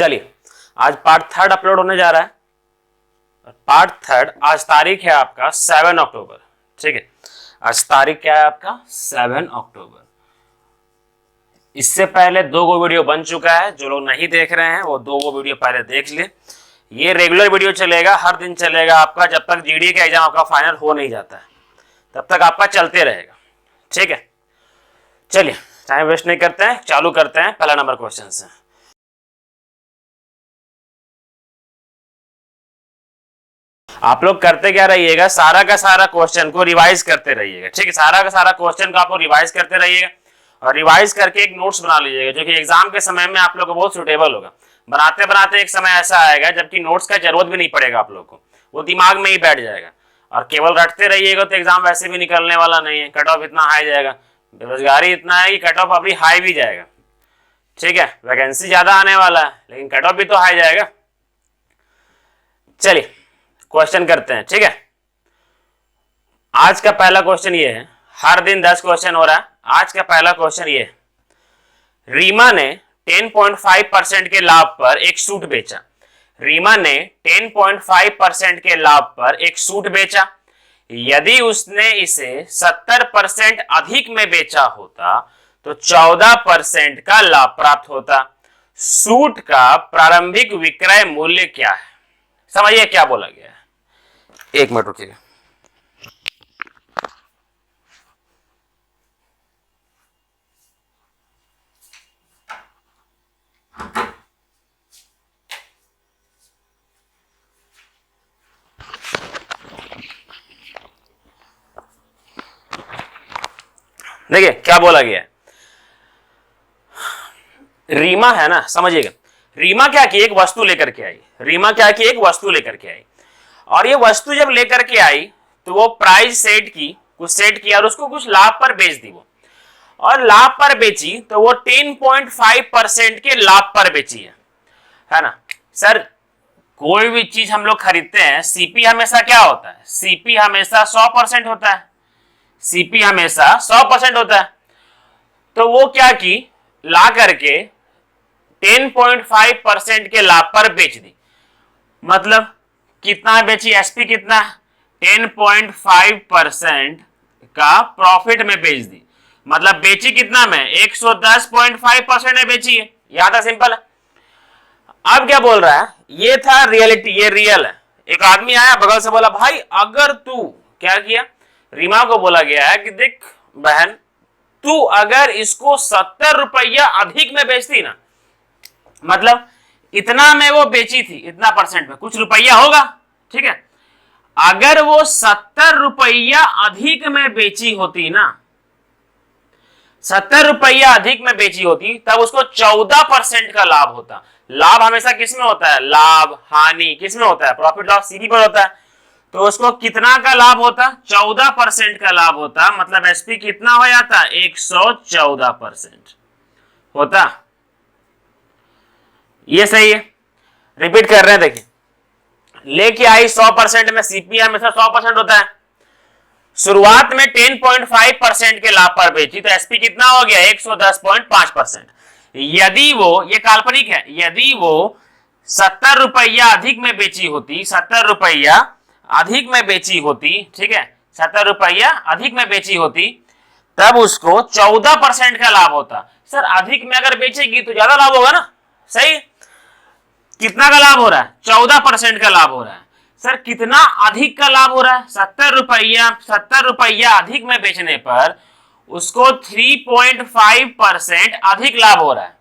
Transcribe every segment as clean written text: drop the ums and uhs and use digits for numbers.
चलिए आज part third upload होने जा रहा है। पार्ट थर्ड, आज तारीख है आपका 7 अक्टूबर। ठीक है, आज तारीख क्या है आपका 7 अक्टूबर। इससे पहले 2 वीडियो बन चुका है, जो लोग नहीं देख रहे हैं वो 2 वीडियो पहले देख लिए। ये रेगुलर वीडियो चलेगा, हर दिन चलेगा आपका, जब तक जीडी का एग्जाम आपका फाइनल हो नहीं जाता है तब तक आपका चलते रहेगा। ठीक है, चलिए टाइम वेस्ट नहीं करते हैं, चालू करते हैं पहला नंबर क्वेश्चन से। आप लोग करते क्या रहिएगा, सारा का सारा क्वेश्चन को रिवाइज करते रहिएगा। ठीक है, सारा का सारा क्वेश्चन को आपको रिवाइज करते रहिएगा और रिवाइज करके एक नोट्स बना लीजिएगा, जो कि एग्जाम के समय में आप लोग को बहुत सुटेबल होगा। बनाते बनाते एक समय ऐसा आएगा जबकि नोट्स का जरूरत भी नहीं पड़ेगा आप लोग को, वो दिमाग में ही बैठ जाएगा। और केवल रटते रहिएगा तो एग्जाम वैसे भी निकलने वाला नहीं है, कट ऑफ इतना हाई जाएगा। बेरोजगारी इतना है कि कट ऑफ अभी हाई भी जाएगा। ठीक है, वैकेंसी ज्यादा आने वाला है लेकिन कट ऑफ भी तो हाई जाएगा। चलिए क्वेश्चन करते हैं। ठीक है, आज का पहला क्वेश्चन ये है, हर दिन 10 क्वेश्चन हो रहा है। आज का पहला क्वेश्चन ये है, रीमा ने 10.5% के लाभ पर एक सूट बेचा। रीमा ने 10.5% के लाभ पर एक सूट बेचा। यदि उसने इसे 70% अधिक में बेचा होता तो 14% का लाभ प्राप्त होता। सूट का प्रारंभिक विक्रय मूल्य क्या है? समझिए क्या बोला गया है। एक मिनट रुकिएगा। देखिए क्या बोला गया है। रीमा है ना, समझिएगा। रीमा क्या की एक वस्तु लेकर के आई। रीमा क्या की एक वस्तु लेकर के आई, और ये वस्तु जब लेकर के आई तो वो प्राइस सेट की, कुछ सेट किया और उसको कुछ लाभ पर बेच दी वो। और लाभ पर बेची तो वो 10.5% के लाभ पर बेची है ना। सर कोई भी चीज हम लोग खरीदते हैं, सीपी हमेशा क्या होता है? सीपी हमेशा 100% होता है। सीपी हमेशा 100% होता है। तो वो क्या की, ला करके 10.5% के लाभ पर बेच दी। मतलब कितना बेची? एसपी कितना? 10.5% का प्रॉफिट में बेच दी। मतलब बेची कितना में? 110.5% में बेची है। यहां तक सिंपल है। अब क्या बोल रहा है, ये था रियलिटी, ये रियल है। एक आदमी आया बगल से बोला, भाई अगर तू, क्या किया, रीमा को बोला गया है कि देख बहन, तू अगर इसको 70 रुपया अधिक में बेचती ना, मतलब इतना में वो बेची थी, इतना परसेंट में कुछ रुपया होगा। ठीक है, अगर वो 70 रुपया अधिक में बेची होती ना, 70 रुपया अधिक में बेची होती, तब उसको 14% का लाभ होता। लाभ हमेशा किस में होता है? लाभ हानि किस में होता है? प्रॉफिट लॉस सीपी पर होता है। तो उसको कितना का लाभ होता? 14% का लाभ होता। मतलब एसपी कितना हो जाता? 114% होता। ये सही है, रिपीट कर रहे हैं। देखिए, लेके आई 100% में, सीपी हमेशा 100% होता है। शुरुआत में 10.5% के लाभ पर बेची तो एसपी कितना हो गया? 110.5%। यदि वो, ये काल्पनिक है, यदि वो 70 रुपया अधिक में बेची होती, 70 रुपया अधिक में बेची होती, ठीक है, 70 रुपया अधिक में बेची होती, तब उसको 14% का लाभ होता। सर अधिक में अगर बेचेगी तो ज्यादा लाभ होगा ना, सही। कितना का लाभ हो रहा है? 14% का लाभ हो रहा है। सर कितना अधिक का लाभ हो रहा है? 70 रुपया अधिक में बेचने पर उसको 3.5% अधिक लाभ हो रहा है।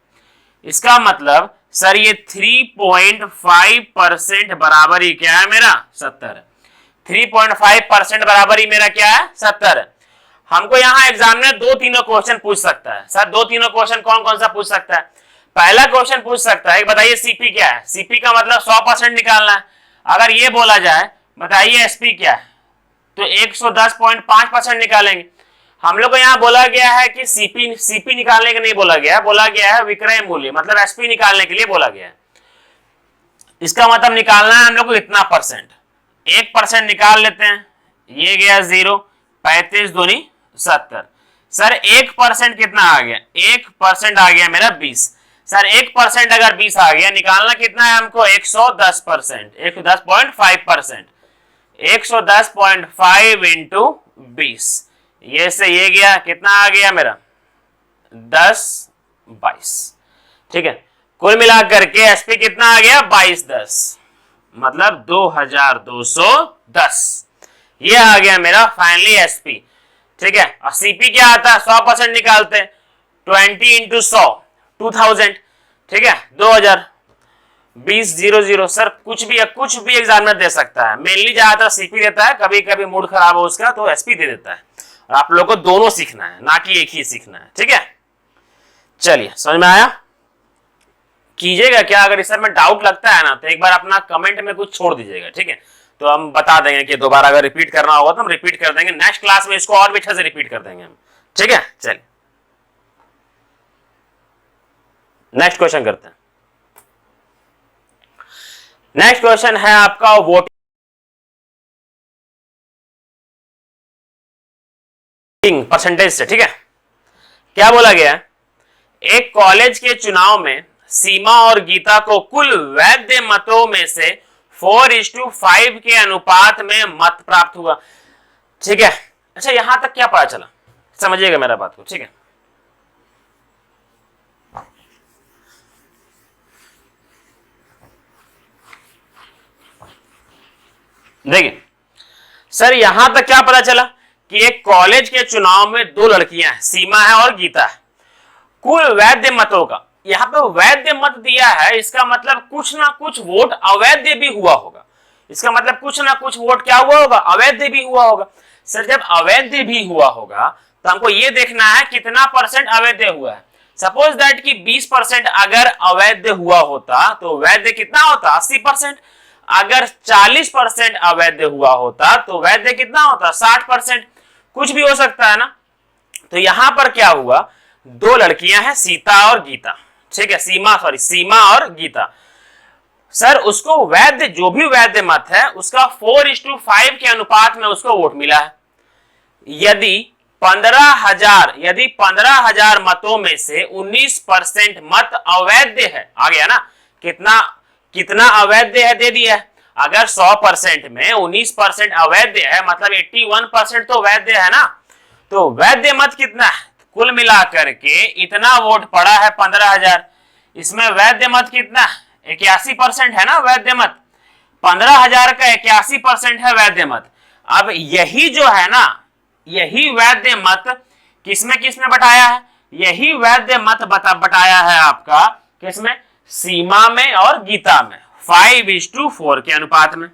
इसका मतलब सर ये 3.5% बराबर ही क्या है मेरा? 70। 3.5% बराबर ही मेरा क्या है? 70। हमको यहाँ एग्जाम में 2-3 क्वेश्चन पूछ सकता है। सर 2-3 क्वेश्चन कौन कौन सा पूछ सकता है? पहला क्वेश्चन पूछ सकता है, बताइए सीपी क्या है? सीपी का मतलब 100% निकालना है। अगर ये बोला जाए बताइए एसपी क्या है, तो 110.5% निकालेंगे। हम लोग को यहाँ बोला गया है कि सीपी निकालने के नहीं बोला गया, बोला गया है विक्रय मूल्य, मतलब एसपी निकालने के लिए बोला गया है। इसका मतलब निकालना है हम लोग को इतना परसेंट। 1% निकाल लेते हैं, ये गया 0, 35 दूनी 70। सर 1% कितना आ गया? 1% आ गया मेरा 20। सर 1% अगर 20 आ गया, निकालना कितना है हमको 110%, 110.5%, 110.5 इंटू 20, ये से ये गया, कितना आ गया मेरा 10/22, ठीक है। कुल मिलाकर के एसपी कितना आ गया 2210, मतलब 2210, ये आ गया मेरा फाइनली एसपी, ठीक है। और सीपी क्या आता है, 100% निकालते हैं, 20 इंटू 100 2000, ठीक है, 2000, 2000। सर कुछ भी एग्जामिनर दे सकता है, मेनली ज्यादातर सीपी देता है, कभी कभी मूड खराब हो उसका तो एसपी दे देता है, और आप लोगों को दोनों सीखना है, ना कि एक ही सीखना है, ठीक है। चलिए समझ में आया, कीजिएगा क्या, अगर इस सर में डाउट लगता है ना तो एक बार अपना कमेंट में कुछ छोड़ दीजिएगा, ठीक है, तो हम बता देंगे कि दोबारा अगर रिपीट करना होगा तो हम रिपीट कर देंगे, नेक्स्ट क्लास में इसको और भी अच्छे से रिपीट कर देंगे हम, ठीक है। चलिए नेक्स्ट क्वेश्चन करते हैं। नेक्स्ट क्वेश्चन है आपका वोटिंग परसेंटेज से, ठीक है। क्या बोला गया है, एक कॉलेज के चुनाव में सीमा और गीता को कुल वैध मतों में से 4:5 के अनुपात में मत प्राप्त हुआ, ठीक है। अच्छा यहां तक क्या पता चला, समझिएगा मेरा बात को, ठीक है। देखिए सर यहां तक क्या पता चला कि एक कॉलेज के चुनाव में दो लड़कियां हैं, सीमा है और गीता है, कुल वैध मतों का, यहां पे वैध मत दिया है, इसका मतलब कुछ ना कुछ वोट अवैध भी हुआ होगा, इसका मतलब कुछ ना कुछ वोट क्या हुआ होगा, अवैध भी हुआ होगा। सर जब अवैध भी हुआ होगा तो हमको ये देखना है कितना परसेंट अवैध हुआ है। सपोज दैट कि 20% अगर अवैध हुआ होता तो वैध कितना होता 80%, अगर 40% अवैध हुआ होता तो वैध कितना होता 60%, कुछ भी हो सकता है ना। तो यहां पर क्या हुआ, दो लड़कियां हैं सीता और गीता, ठीक है, सीमा और गीता। सर उसको वैध, जो भी वैध मत है उसका 4:5 के अनुपात में उसको वोट मिला है। यदि 15,000 मतों में से 19% मत अवैध है, आ गया ना, कितना अवैध है दे दिया है। अगर 100% में 19% अवैध है मतलब 81% तो वैध है ना, तो वैध मत कितना है, कुल मिलाकर के इतना वोट पड़ा है 15,000, इसमें वैध मत कितना 81% है ना वैध मत, 15,000 का 81% है वैध मत। अब यही जो है ना, यही वैध मत किसमें बटाया है, यही वैध मत बटाया है आपका किसमें, सीमा में और गीता में, 5:4 के अनुपात में,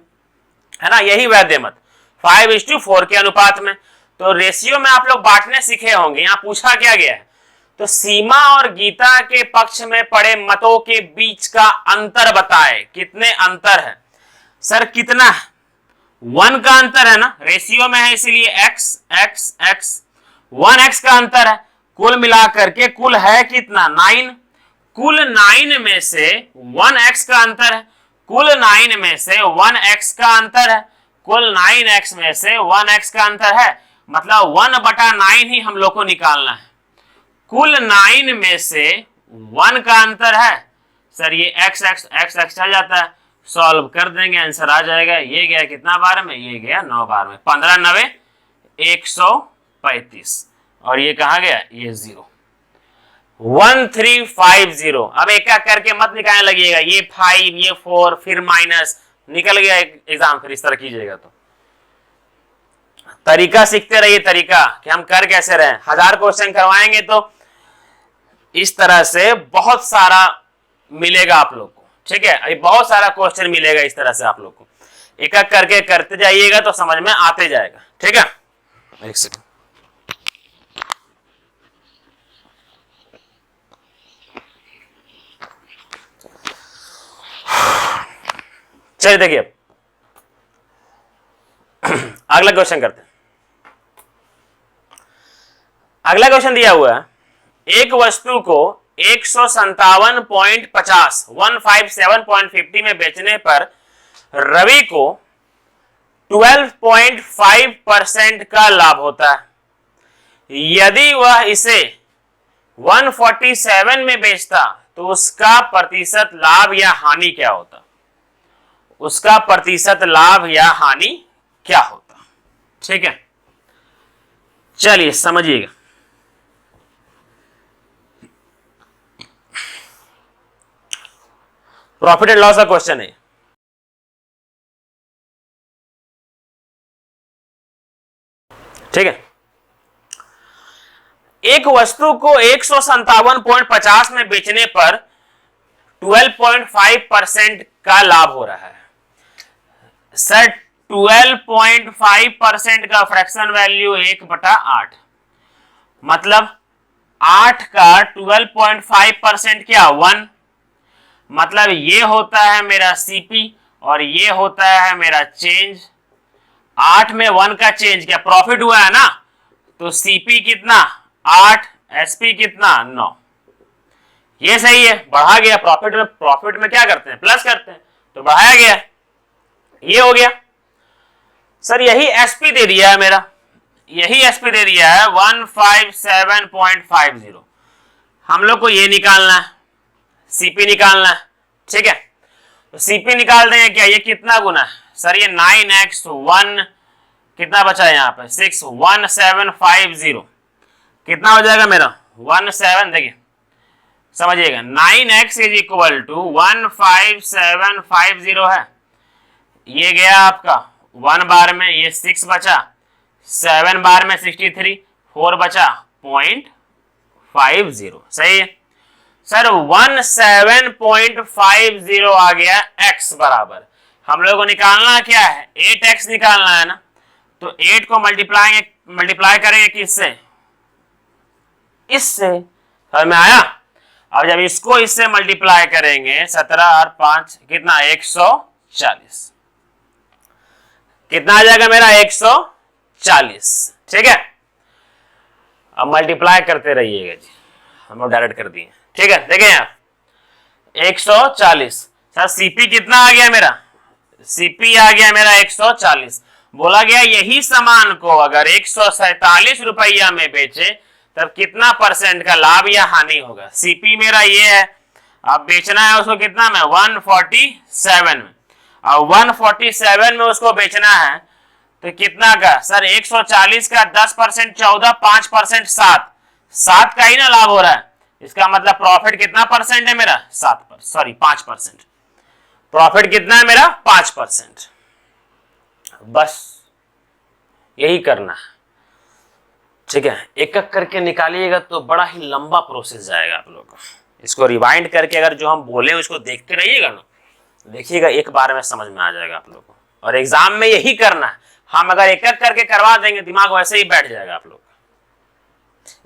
है ना, यही वैध मत 5:4 के अनुपात में। तो रेशियो में आप लोग बांटने सीखे होंगे, यहां पूछा क्या गया है, तो सीमा और गीता के पक्ष में पड़े मतों के बीच का अंतर बताए, कितने अंतर है। सर कितना, 1 का अंतर है ना, रेशियो में है इसीलिए x x x 1x का अंतर है, कुल मिलाकर के कुल है कितना 9, कुल 9 में से 1x का अंतर है, कुल 9 में से 1x का अंतर है, कुल 9x में से 1x का अंतर है, मतलब 1/9 ही हम लोग को निकालना है। कुल 9 में से 1 का अंतर है, सर ये x x x x चल जाता है, सॉल्व कर देंगे आंसर आ जाएगा। ये गया कितना बार में, ये गया 9 बार में, 15 9 135, और ये कहा गया, ये 0 1350। अब एक एक करके मत निकालने लगिएगा, ये 5 ये 4 फिर माइनस, निकल गया एग्जाम, फिर इस तरह कीजिएगा। तो तरीका सीखते रहिए, तरीका कि हम कर कैसे रहे, 1000 क्वेश्चन करवाएंगे तो इस तरह से बहुत सारा मिलेगा आप लोग को, ठीक है, अभी बहुत सारा क्वेश्चन मिलेगा इस तरह से आप लोग को, एक एक करके करते जाइएगा तो समझ में आते जाएगा, ठीक है। एक सेकंड, चलिए देखिए अगला क्वेश्चन करते हैं। अगला क्वेश्चन दिया हुआ है, एक वस्तु को 157.50 में बेचने पर रवि को 12.5% का लाभ होता है। यदि वह इसे 147 में बेचता तो उसका प्रतिशत लाभ या हानि क्या होता, उसका प्रतिशत लाभ या हानि क्या होता। ठीक है, चलिए समझिएगा। प्रॉफिट एंड लॉस का क्वेश्चन है। ठीक है, एक वस्तु को 157.50 में बेचने पर 12.5% का लाभ हो रहा है। सर 12.5% का फ्रैक्शन वैल्यू 1/8, मतलब 8 का 12.5% क्या 1, मतलब ये होता है मेरा सीपी और ये होता है मेरा चेंज। 8 में 1 का चेंज क्या प्रॉफिट हुआ है ना, तो सीपी कितना 8, एसपी कितना 9। ये सही है, बढ़ा गया। प्रॉफिट में क्या करते हैं प्लस करते हैं, तो बढ़ाया गया, ये हो गया। सर यही एसपी दे दिया है मेरा, यही एसपी दे दिया है 157.50। हम लोग को ये निकालना है, सीपी निकालना है। ठीक है, तो सीपी निकाल देंगे क्या, ये कितना गुना है सर, ये 9x1 कितना बचा है यहाँ पे 6, 1750 कितना हो जाएगा मेरा 17। देखिए समझिएगा, 9x इज इक्वल टू 15750 है। ये गया आपका 1 बार में, ये 6 बचा, 7 बार में 63, 4 बचा 0.50। सही है सर, 17.50 आ गया x बराबर। हम लोग को निकालना क्या है 8x निकालना है ना, तो 8 को मल्टीप्लाई करेंगे किससे, इससे। समझ में आया। अब जब इसको इससे मल्टीप्लाई करेंगे 17 और 5 कितना 140, कितना आ जाएगा मेरा 140। ठीक है, अब मल्टीप्लाई करते रहिएगा जी, हम लोग डायरेक्ट कर दिए। ठीक है, देखें यहाँ 140। सर सीपी कितना आ गया मेरा, सीपी आ गया मेरा 140। बोला गया यही सामान को अगर 147 रुपया में बेचे तब कितना परसेंट का लाभ या हानि होगा। सीपी मेरा ये है, अब बेचना है उसको कितना में 147 में, अब 147 में उसको बेचना है तो कितना का सर 140 का 10% 14, 5% 7 का ही ना लाभ हो रहा है। इसका मतलब प्रॉफिट कितना परसेंट है मेरा 5%। प्रॉफिट कितना है मेरा 5%। बस यही करना है। ठीक है, एक एक करके निकालिएगा तो बड़ा ही लंबा प्रोसेस जाएगा आप लोग को। इसको रिवाइंड करके अगर जो हम बोले उसको देखते रहिएगा ना, देखिएगा एक बार में समझ में आ जाएगा आप लोग को। और एग्जाम में यही करना है। हम अगर एक एक करके करवा देंगे दिमाग वैसे ही बैठ जाएगा आप लोग।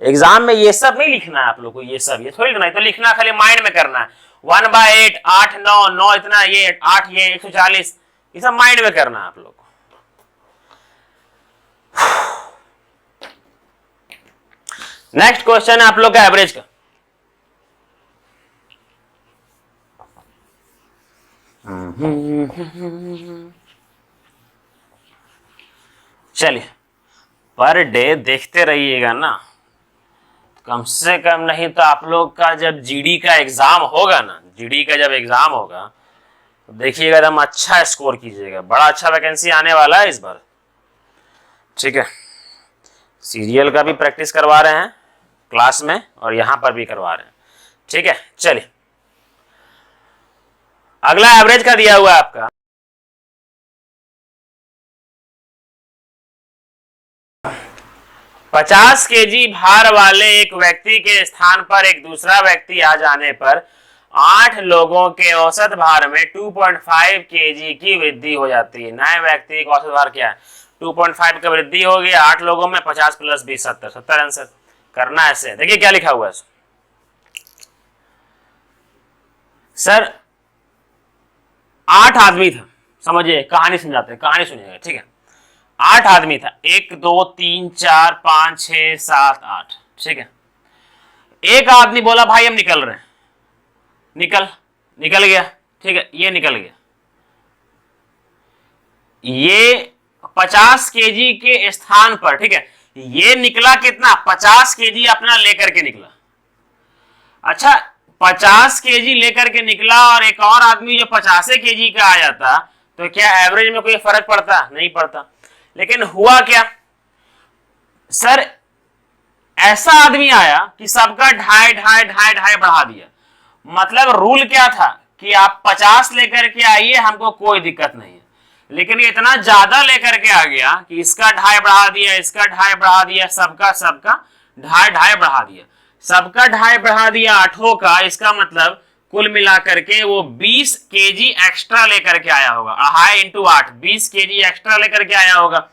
एग्जाम में ये सब नहीं लिखना है आप लोग को, ये सब ये थोड़ी लिखना है, तो लिखना खाली माइंड में करना है। 1/8 8 9 9 इतना, ये 8 ये 140, ये सब माइंड में करना है आप लोग को। नेक्स्ट क्वेश्चन है आप लोग का एवरेज का। चलिए पर डे देखते रहिएगा ना, कम से कम नहीं तो आप लोग का जब जीडी का एग्जाम होगा ना, जीडी का जब एग्जाम होगा तो देखिएगा एकदम अच्छा स्कोर कीजिएगा। बड़ा अच्छा वैकेंसी आने वाला है इस बार। ठीक है, सीरियल का भी प्रैक्टिस करवा रहे हैं क्लास में और यहां पर भी करवा रहे हैं। ठीक है, चलिए अगला एवरेज का दिया हुआ है आपका 50 केजी भार वाले एक व्यक्ति के स्थान पर एक दूसरा व्यक्ति आ जाने पर 8 लोगों के औसत भार में 2.5 केजी की वृद्धि हो जाती है। नए व्यक्ति का औसत भार क्या है 2.5 का वृद्धि हो गया। 8 लोगों में 50 + 20 70 आंसर करना है। ऐसे देखिए क्या लिखा हुआ है सर, 8 आदमी था, समझिए कहानी समझाते हैं, कहानी सुनिएगा। ठीक है, 8 आदमी था, 1 2 3 4 5 6 7 8। ठीक है, एक आदमी बोला भाई हम निकल रहे हैं, निकल गया। ठीक है, ये निकल गया, ये 50 केजी के स्थान पर। ठीक है, ये निकला कितना 50 केजी अपना लेकर के निकला। अच्छा 50 केजी लेकर के निकला और एक और आदमी जो 50 केजी का आ जाता, तो क्या एवरेज में कोई फर्क पड़ता? नहीं पड़ता। लेकिन हुआ क्या सर, ऐसा आदमी आया कि सबका ढाई ढाई ढाई ढाई बढ़ा दिया। मतलब रूल क्या था कि आप 50 लेकर के आइए, हमको कोई दिक्कत नहीं है। लेकिन ये इतना ज्यादा लेकर के आ गया कि इसका ढाई बढ़ा दिया, इसका ढाई बढ़ा दिया, सबका ढाई ढाई बढ़ा दिया, सबका ढाई बढ़ा दिया 8 का। इसका मतलब कुल मिलाकर के वो 20 केजी एक्स्ट्रा लेकर के आया होगा। 2.5 इंटू 8, 20 केजी एक्स्ट्रा लेकर के आया होगा।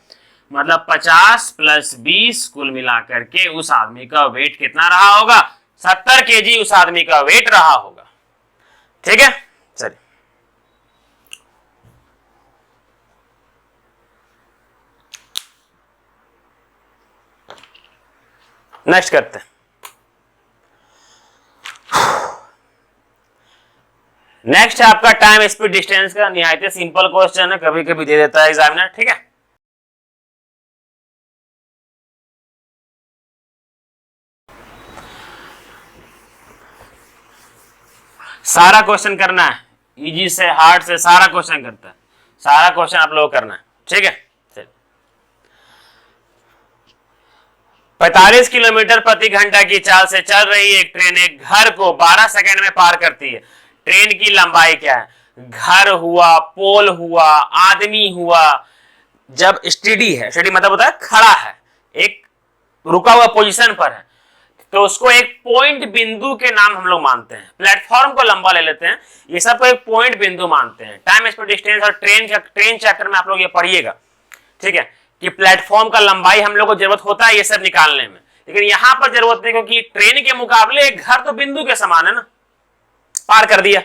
मतलब 50 प्लस 20 कुल मिलाकर के उस आदमी का वेट कितना रहा होगा? 70 केजी उस आदमी का वेट रहा होगा। ठीक है, चलिए नेक्स्ट करते हैं। नेक्स्ट है आपका टाइम स्पीड डिस्टेंस का। निहायत सिंपल क्वेश्चन है, कभी कभी दे देता है एग्जामिनर। ठीक है, सारा क्वेश्चन करना है, इजी से हार्ड से सारा क्वेश्चन करता है, सारा क्वेश्चन आप लोग करना है। ठीक है, 45 किलोमीटर प्रति घंटा की चाल से चल रही एक ट्रेन एक घर को 12 सेकंड में पार करती है। ट्रेन की लंबाई क्या है? घर हुआ, पोल हुआ, आदमी हुआ। जब स्टेडी है, स्टेडी मतलब होता है खड़ा है, एक रुका हुआ पोजीशन पर है, तो उसको एक पॉइंट बिंदु के नाम हम लोग मानते हैं। प्लेटफॉर्म को लंबा ले लेते हैं, ये सब को एक पॉइंट बिंदु मानते हैं। टाइम स्पीड डिस्टेंस और ट्रेन चैप्टर में आप लोग ये पढ़िएगा। ठीक है, कि प्लेटफॉर्म का लंबाई हम लोग को जरूरत होता है ये सब निकालने में, लेकिन यहां पर जरूरत नहीं, क्योंकि ट्रेन के मुकाबले एक घर तो बिंदु के समान है ना, पार कर दिया।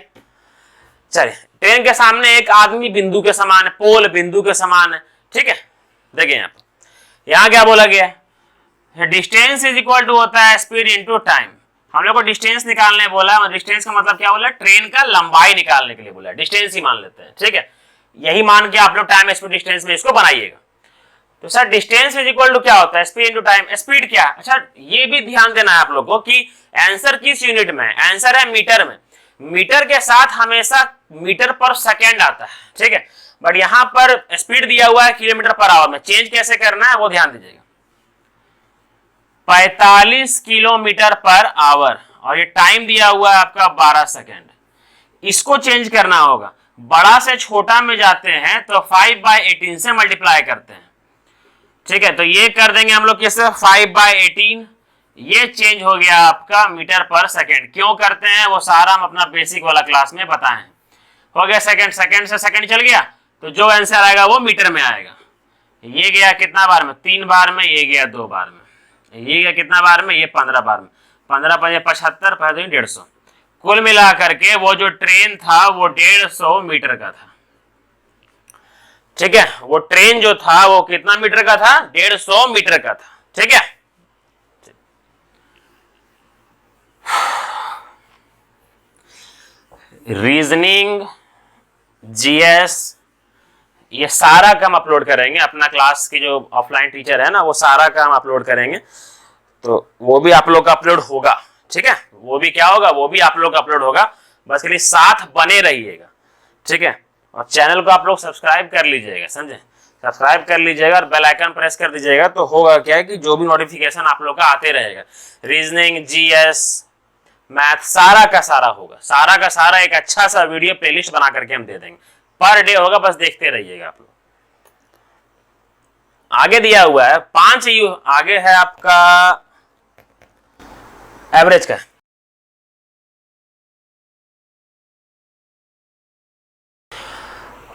चलिए, ट्रेन के सामने एक आदमी बिंदु के समान है, पोल बिंदु के समान है। ठीक है, देखिए यहां क्या बोला गया है? डिस्टेंस इज इक्वल टू होता है स्पीड इंटू टाइम। हम लोग को डिस्टेंस निकालने बोला, और डिस्टेंस का मतलब क्या बोला? ट्रेन का लंबाई निकालने के लिए बोला, डिस्टेंस ही मान लेते हैं। ठीक है, यही मान के आप लोग टाइम स्पीड डिस्टेंस में इसको बनाइएगा। तो sir distance is equal to क्या होता है? Speed into time. स्पीड क्या है? अच्छा, ये भी ध्यान देना है आप लोग को कि आंसर किस यूनिट में है। आंसर है मीटर में। मीटर के साथ हमेशा मीटर पर सेकेंड आता है। ठीक है, बट यहां पर स्पीड दिया हुआ है किलोमीटर पर आवर में। चेंज कैसे करना है वो ध्यान दीजिएगा। 45 किलोमीटर पर आवर, और ये टाइम दिया हुआ है आपका 12 सेकेंड। इसको चेंज करना होगा। बड़ा से छोटा में जाते हैं तो 5/18 से मल्टीप्लाई करते हैं। ठीक है, तो ये कर देंगे हम लोग किससे? 5/18। ये चेंज हो गया आपका मीटर पर सेकेंड। क्यों करते हैं वो सारा हम अपना बेसिक वाला क्लास में बताएं। हो गया सेकेंड, सेकेंड से सेकेंड चल गया, तो जो आंसर आएगा वो मीटर में आएगा। ये गया कितना बार में? 3 बार में। ये गया 2 बार में। ये गया कितना बार में? ये 15 बार में। 15 × 75, 150। कुल मिला करके वो जो ट्रेन था वो 150 मीटर का था। ठीक है, वो ट्रेन जो था वो कितना मीटर का था? 150 मीटर का था। ठीक है, रीजनिंग, जीएस, ये सारा काम अपलोड करेंगे। अपना क्लास की जो ऑफलाइन टीचर है ना, वो सारा काम अपलोड करेंगे, तो वो भी आप लोग का अपलोड होगा। ठीक है, वो भी क्या होगा? वो भी आप लोग का अपलोड होगा। बस के लिए साथ बने रहिएगा। ठीक है, और चैनल को आप लोग सब्सक्राइब कर लीजिएगा, समझे? सब्सक्राइब कर लीजिएगा और बेल आइकन प्रेस कर दीजिएगा, तो होगा क्या है कि जो भी नोटिफिकेशन आप लोग का आते रहेगा। रीजनिंग, जीएस, मैथ, सारा का सारा होगा। सारा का सारा एक अच्छा सा वीडियो प्लेलिस्ट बना करके हम दे देंगे। पर डे होगा, बस देखते रहिएगा आप लोग। आगे दिया हुआ है 5 आगे है आपका एवरेज का।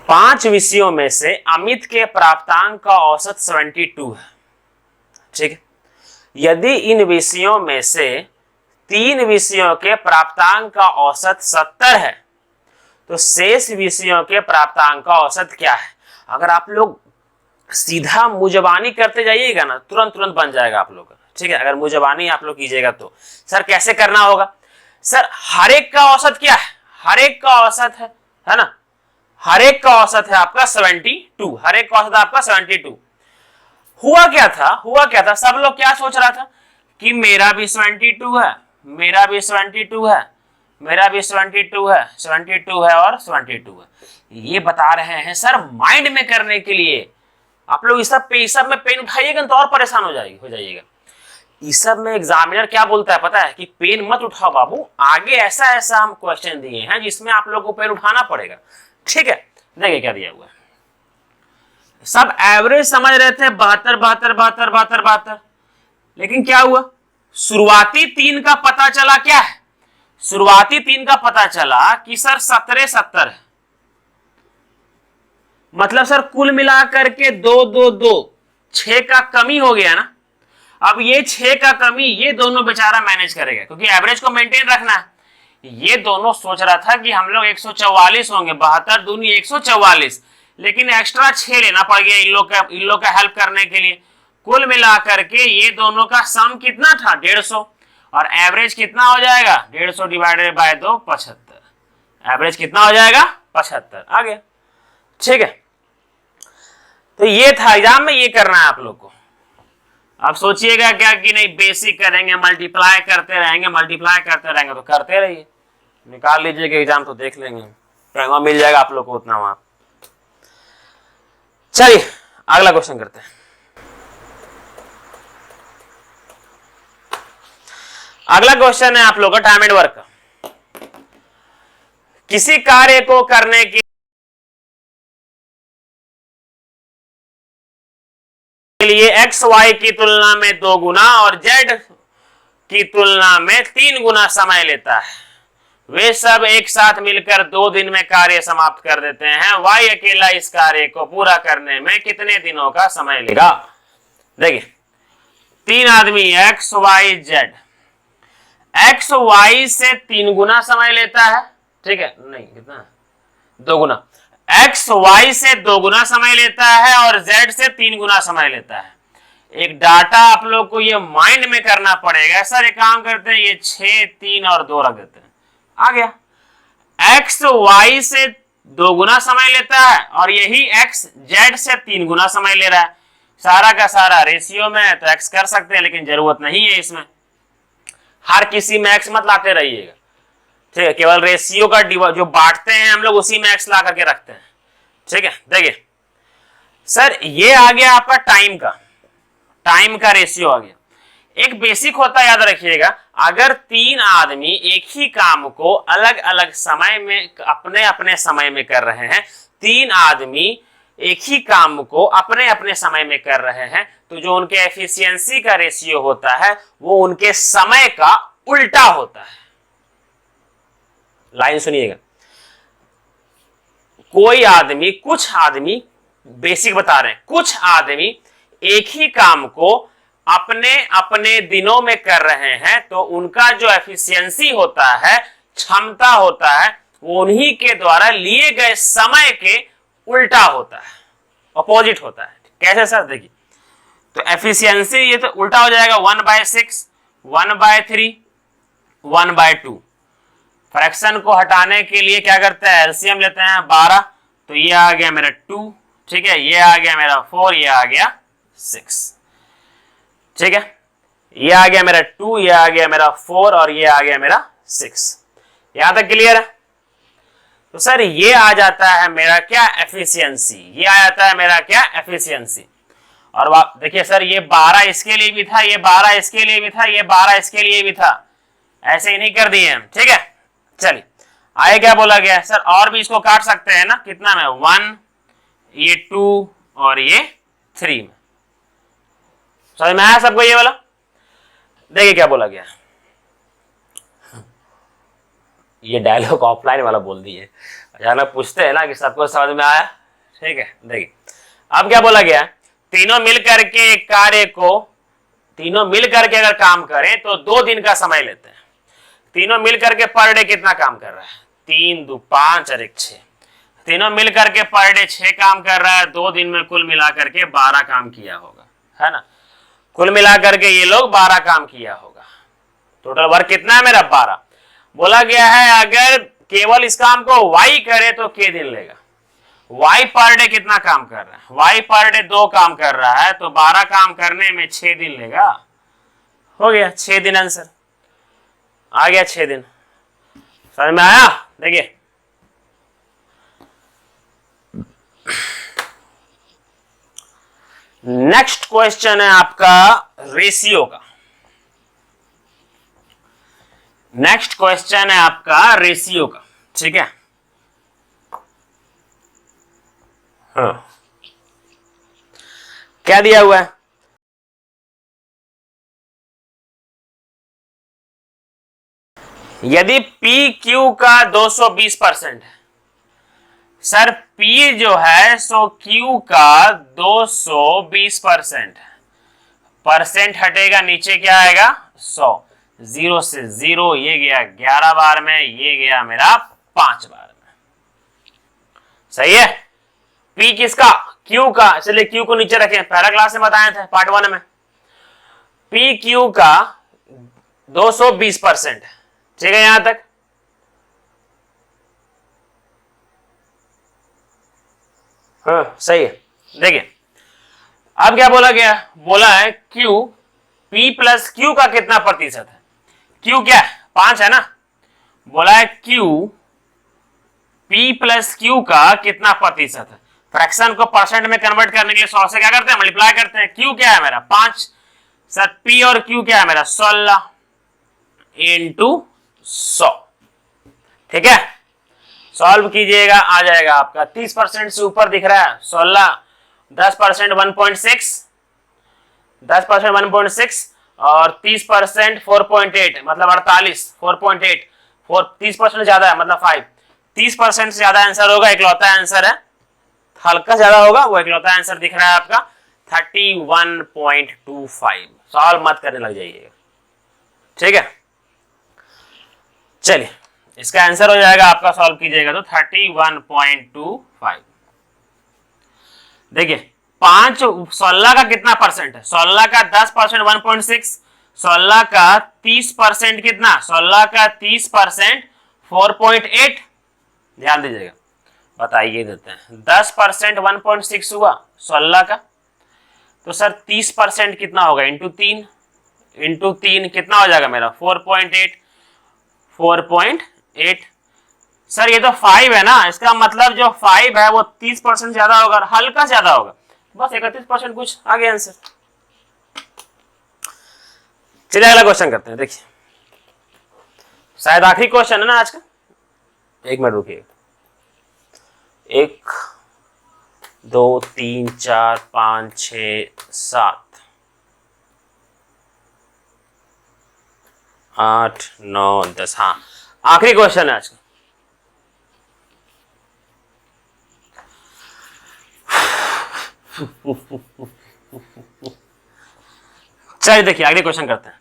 पांच विषयों में से अमित के प्राप्तांक का औसत 72 है। ठीक है, यदि इन विषयों में से 3 विषयों के प्राप्तांक का औसत 70 है, तो शेष विषयों के प्राप्तांक का औसत क्या है? अगर आप लोग सीधा मुजबानी करते जाइएगा ना, तुरंत तुरंत बन जाएगा आप लोग का। ठीक है, अगर मुजबानी आप लोग कीजिएगा तो सर कैसे करना होगा? सर हर एक का औसत क्या है? हर एक का औसत है ना, हर एक का औसत है आपका 72। हर एक का औसत है आपका 72। हुआ क्या था? सब लोग क्या सोच रहा था कि मेरा भी 72 है, मेरा भी 72 है, मेरा भी 72 है, 72 है और 72 है। ये बता रहे हैं सर माइंड में करने के लिए। आप लोग इस सब में पेन उठाइएगा तो और परेशान हो जाइएगा। इस सब में एग्जामिनर क्या बोलता है पता है कि पेन मत उठाओ बाबू, आगे ऐसा ऐसा हम क्वेश्चन दिए हैं जिसमें आप लोग को पेन उठाना पड़ेगा। ठीक है, देखिए क्या दिया हुआ है। सब एवरेज समझ रहे थे 72, लेकिन क्या हुआ, शुरुआती 3 का पता चला क्या है, शुरुआती 3 का पता चला कि सर 17 है, मतलब सर कुल मिलाकर के 2 2 2 6 का कमी हो गया ना। अब ये 6 का कमी ये दोनों बेचारा मैनेज करेगा क्योंकि एवरेज को मेंटेन रखना है। ये दोनों सोच रहा था कि हम लोग 144 होंगे, 72 दूनी 144, लेकिन एक्स्ट्रा 6 लेना पड़ गया इन लोग का हेल्प करने के लिए। कुल मिलाकर के ये दोनों का सम कितना था 150, और एवरेज कितना हो जाएगा 150 डिवाइडेड बाय 2 75। एवरेज कितना हो जाएगा 75 आ गया। ठीक है, तो ये था एग्जाम में, ये करना है आप लोग को। अब सोचिएगा क्या कि नहीं बेसिक करेंगे, मल्टीप्लाई करते रहेंगे तो करते रहिए, निकाल लीजिएगा एग्जाम तो देख लेंगे, पैसा मिल जाएगा आप लोग को उतना वहां। चलिए अगला क्वेश्चन करते हैं। अगला क्वेश्चन है आप लोग का टाइम एंड वर्क का। किसी कार्य को करने के लिए x y की तुलना में 2 गुना और z की तुलना में 3 गुना समय लेता है, वे सब एक साथ मिलकर 2 दिन में कार्य समाप्त कर देते हैं, y अकेला इस कार्य को पूरा करने में कितने दिनों का समय लेगा। देखिए 3 आदमी x y z, x y से 3 गुना समय लेता है, ठीक है, नहीं कितना 2 गुना, x y से 2 गुना समय लेता है और z से 3 गुना समय लेता है। एक डाटा आप लोग को ये माइंड में करना पड़ेगा। सर एक काम करते हैं, ये 6 3 और 2 रख देते हैं, आ गया। x y से 2 गुना समय लेता है और यही x z से 3 गुना समय ले रहा है। सारा का सारा रेशियो में है तो x कर सकते हैं, लेकिन जरूरत नहीं है इसमें, हर किसी में x मत लाते रहिएगा। ठीक है, केवल रेशियो का जो बांटते हैं हम लोग उसी में x ला करके रखते हैं। ठीक है, देखिए सर ये आ गया आपका टाइम का रेशियो आ गया। एक बेसिक होता है याद रखिएगा, अगर 3 आदमी एक ही काम को अलग अलग समय में अपने अपने समय में कर रहे हैं, 3 आदमी एक ही काम को अपने अपने समय में कर रहे हैं, तो जो उनके एफिशिएंसी का रेशियो होता है वो उनके समय का उल्टा होता है। लाइन सुनिएगा, कुछ आदमी बेसिक बता रहे हैं, कुछ आदमी एक ही काम को अपने अपने दिनों में कर रहे हैं, तो उनका जो एफिशिएंसी होता है, क्षमता होता है, वो उन्हीं के द्वारा लिए गए समय के उल्टा होता है, अपोजिट होता है। कैसे सर, देखिए तो एफिशिएंसी ये तो उल्टा हो जाएगा 1/6, 1/3, 1/2। फ्रैक्शन को हटाने के लिए क्या करते हैं, एलसीएम लेते हैं 12, तो ये आ गया मेरा 2, ठीक है, ये आ गया मेरा 4, ये आ गया 6, ठीक है, ये आ गया मेरा 2, ये आ गया मेरा 4 और ये आ गया मेरा 6। यहां तक क्लियर है। तो सर ये आ जाता है मेरा क्या, एफिशिएंसी, ये आ जाता है मेरा क्या, एफिशिएंसी। और देखिए सर ये 12 इसके लिए भी था, ये 12 इसके लिए भी था, ये 12 इसके लिए भी था, ऐसे ही नहीं कर दिए हम। ठीक है, चलिए आगे क्या बोला गया सर, और भी इसको काट सकते हैं ना, कितना में 1, ये 2 और ये 3 में। समझ में आया सबको ये वाला। देखिए क्या बोला गया, ये डायलॉग ऑफलाइन वाला बोल दिए, अचानक पूछते हैं ना कि सबको समझ में आया। ठीक है, देखिए अब क्या बोला गया, तीनों मिलकर के कार्य को, तीनों मिलकर के अगर काम करें तो 2 दिन का समय लेते हैं। तीनों मिलकर के पर डे कितना काम कर रहा है, 3 2 5 और 1 6। तीनों मिलकर के पर डे 6 काम कर रहा है, 2 दिन में कुल मिलाकर के 12 काम किया होगा, है ना। कुल मिलाकर के ये लोग 12 काम किया होगा। टोटल वर्क कितना है मेरा, 12। बोला गया है अगर केवल इस काम को y करे तो k दिन लेगा। y पर डे कितना काम कर रहा है, y पर डे 2 काम कर रहा है, तो 12 काम करने में 6 दिन लेगा। हो गया 6 दिन, आंसर आ गया 6 दिन। समझ में आया? देखिए नेक्स्ट क्वेश्चन है आपका रेशियो का। नेक्स्ट क्वेश्चन है आपका रेशियो का, ठीक है। हाँ, क्या दिया हुआ है? यदि पी क्यू का 220% है, सर पी जो है सो क्यू का 220% परसेंट हटेगा, नीचे क्या आएगा 100, 0 से 0, ये गया 11 बार में, ये गया मेरा 5 बार में। सही है? पी किसका? क्यू का, इसलिए क्यू को नीचे रखें, पहला क्लास में बताए थे पार्ट 1 में। पी क्यू का 220%, ठीक है यहां तक। हाँ सही है। देखिए अब क्या बोला गया, बोला है Q P प्लस Q का कितना प्रतिशत है। Q क्या है? 5 है ना। बोला है Q P प्लस Q का कितना प्रतिशत है। फ्रैक्शन को परसेंट में कन्वर्ट करने के लिए 100 से क्या करते हैं, मल्टीप्लाई करते हैं। Q क्या है मेरा 5, सर P और Q क्या है मेरा 16 इंटू 100, ठीक है। सॉल्व कीजिएगा, आ जाएगा आपका 30% से ऊपर दिख रहा है 16, 10% 1.6, 10% 1.6 और 30% 4.8 मतलब 48, 4.8, 30% ज्यादा है मतलब 5, 30% से ज्यादा आंसर होगा, इकलौता आंसर है, हल्का ज्यादा होगा, वो इकलौता आंसर दिख रहा है आपका 31.25। सॉल्व मत करने लग जाइएगा, ठीक है। चलिए इसका आंसर हो जाएगा आपका, सॉल्व कीजिएगा तो 31.25। देखिए 16 का कितना परसेंट है, 16 का 10% 1.6, 16 का 30% कितना, 16 का 30% 4.8, ध्यान दीजिएगा, बताइए देते हैं 10% 1.6 हुआ 16 का, तो सर 30% कितना होगा इंटू 3, इंटू 3 कितना हो जाएगा मेरा 4.8, 4.8। सर ये तो 5 है ना, इसका मतलब जो 5 है वो 30% ज्यादा होगा, हल्का ज्यादा होगा, बस 31% कुछ आ गया आंसर। चलिए अगला क्वेश्चन करते हैं। देखिए शायद आखिरी क्वेश्चन है ना आज का, एक मिनट रुकिए, 1 2 3 4 5 6 7 8 9 10, हाँ आखिरी क्वेश्चन है आज का। चलिए देखिए अगले क्वेश्चन करते हैं।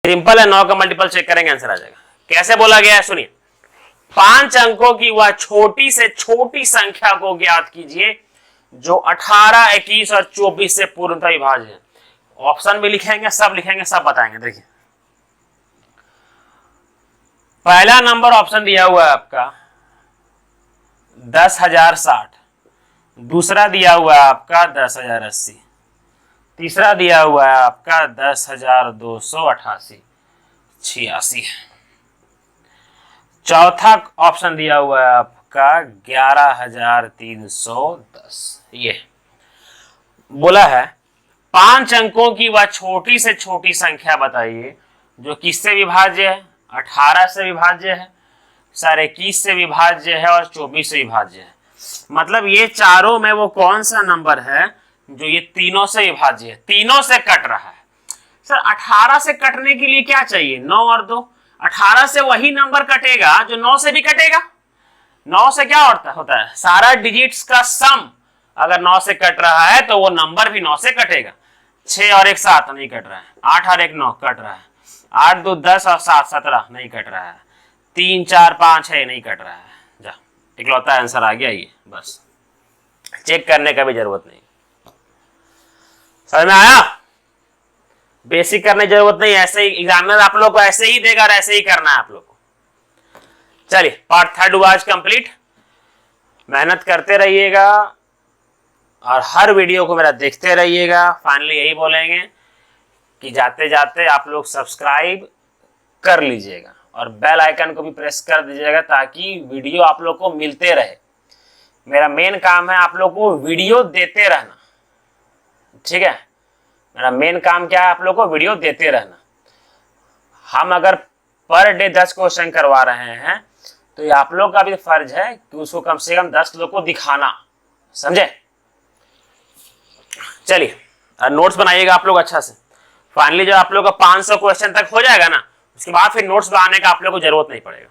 सिंपल है, 9 का मल्टीपल चेक करेंगे आंसर आ जाएगा। कैसे बोला गया है सुनिए, 5 अंकों की वह छोटी से छोटी संख्या को ज्ञात कीजिए जो 18, 21 और 24 से पूर्णतः विभाज्य है। ऑप्शन भी लिखेंगे, सब लिखेंगे, सब बताएंगे। देखिए पहला नंबर ऑप्शन दिया हुआ है आपका 10,060, दूसरा दिया हुआ है आपका 10,080, तीसरा दिया हुआ है आपका 10,288, 86, चौथा ऑप्शन दिया हुआ है आपका 11,310। ये बोला है 5 अंकों की वह छोटी से छोटी संख्या बताइए जो किससे विभाज्य है, 18 से विभाज्य है, 21 से विभाज्य है और 24 से विभाज्य है। मतलब ये चारों में वो कौन सा नंबर है जो ये तीनों से विभाज्य है, तीनों से कट रहा है। सर 18 से कटने के लिए क्या चाहिए, 9 और 2, 18 से वही नंबर कटेगा जो 9 से भी कटेगा। 9 से क्या होता है सारा डिजिट्स का सम अगर 9 से कट रहा है तो वो नंबर भी 9 से कटेगा। 6 और 1 7 नहीं कट रहा है, 8 और 1 9 कट रहा है, 8 2 10 और 7 17 नहीं कट रहा है, 3 4 5 6 नहीं कट रहा है। जा इकलौता आंसर आ गया ये, बस चेक करने का भी जरूरत नहीं। समझ में आया? बेसिक करने की जरूरत नहीं, ऐसे ही एग्जामिनर आप लोग को ऐसे ही देगा और ऐसे ही करना है आप लोग को। चलिए पार्ट 3 हुआ आज कंप्लीट। मेहनत करते रहिएगा और हर वीडियो को मेरा देखते रहिएगा। फाइनली यही बोलेंगे कि जाते जाते आप लोग सब्सक्राइब कर लीजिएगा और बेल आइकन को भी प्रेस कर दीजिएगा ताकि वीडियो आप लोग को मिलते रहे। मेरा मेन काम है आप लोग को वीडियो देते रहना, ठीक है। मेरा मेन काम क्या है, आप लोग को वीडियो देते रहना। हम अगर पर डे 10 क्वेश्चन करवा रहे हैं तो ये आप लोग का भी फर्ज है कि उसको कम से कम 10 लोग को दिखाना, समझे। चलिए नोट्स बनाइएगा आप लोग अच्छा से। फाइनली जब आप लोग का 500 क्वेश्चन तक हो जाएगा ना, उसके बाद फिर नोट्स बनाने का आप लोग को जरूरत नहीं पड़ेगा।